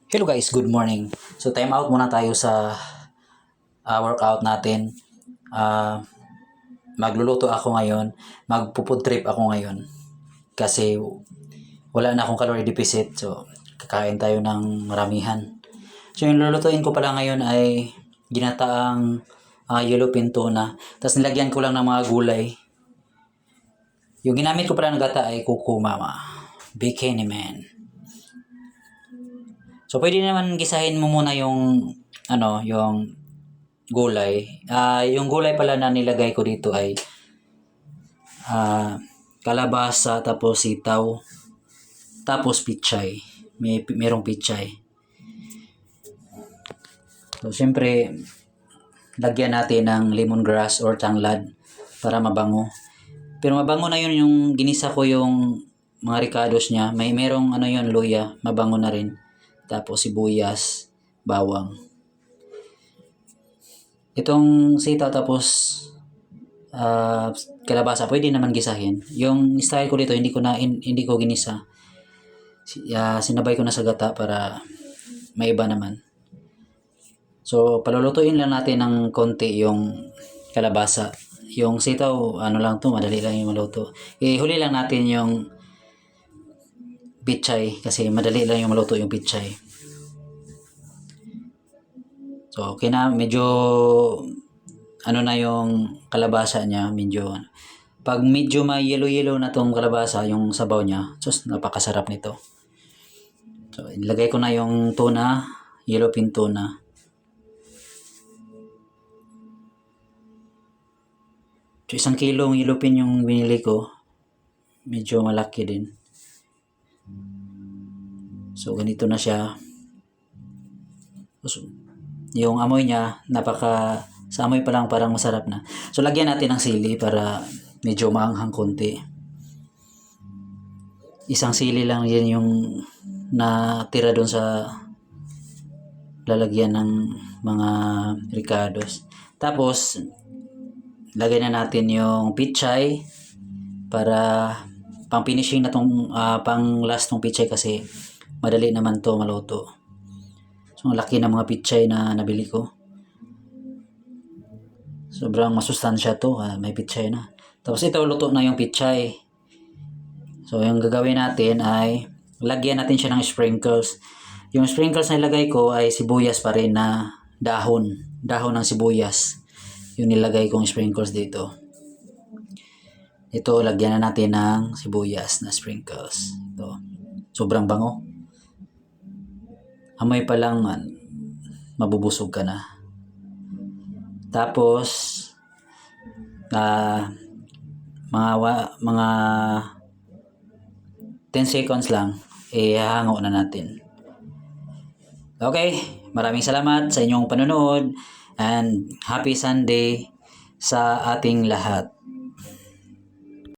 Hello guys, good morning. So time out muna tayo sa workout natin. Ah, Magluluto ako ngayon, magpo-food trip ako ngayon kasi wala na akong calorie deficit. So kakain tayo ng maramihan. So yung lulutuin ko pala ngayon ay ginataang yellowfin tuna. Tapos nilagyan ko lang ng mga gulay. Yung ginamit ko pala ng gata ay kuko mama. Bikini man. So pwede naman gisahin mo muna yung gulay. Yung gulay pala na nilagay ko dito ay kalabasa, tapos sitaw, tapos pichay. Merong pichay. So, siyempre, lagyan natin ng lemongrass or tanglad para mabango. Pero mabango na yun yung ginisa ko yung mga ricados niya. Merong yun, luya, mabango na rin. Tapos sibuyas, bawang. Itong sitaw tapos kalabasa, pwede naman gisahin. Yung style ko dito, hindi ko ginisa. Sinabay ko na sa gata para maiba naman. So, palulutuin lang natin ng konti yung kalabasa. Yung sitaw, lang to, madali lang yung maluto. Huli lang natin yung pichay kasi madali lang yung maluto yung pichay. So, okay na, medyo na yung kalabasa niya, pag medyo may yellow-yellow na tong kalabasa, yung sabaw niya, napakasarap nito. So, ilagay ko na yung tuna, yellowfin tuna. So, 1 kilong yellowfin yung binili ko. Medyo malaki din. So, ganito na siya. So, yung amoy niya, sa amoy pa lang parang masarap na. So, lagyan natin ng sili para medyo maanghang konti. 1 sili lang yan yung natira doon sa lalagyan ng mga ricados. Tapos, lagay na natin yung pichay para pang finishing na tong pang last tong pichay kasi madali naman to maluto. So, ang laki ng mga pichay na nabili ko. Sobrang masustansya to. May pichay na. Tapos ito, luto na yung pichay. So, yung gagawin natin ay lagyan natin siya ng sprinkles. Yung sprinkles na ilagay ko ay sibuyas pa rin na dahon. Dahon ng sibuyas. Yung nilagay kong sprinkles dito. Ito, lagyan na natin ng sibuyas na sprinkles. Ito. Sobrang bango. Amoy pa lang, mabubusog ka na. Tapos, mga 10 seconds lang, ihahango na natin. Okay, maraming salamat sa inyong panonood and happy Sunday sa ating lahat.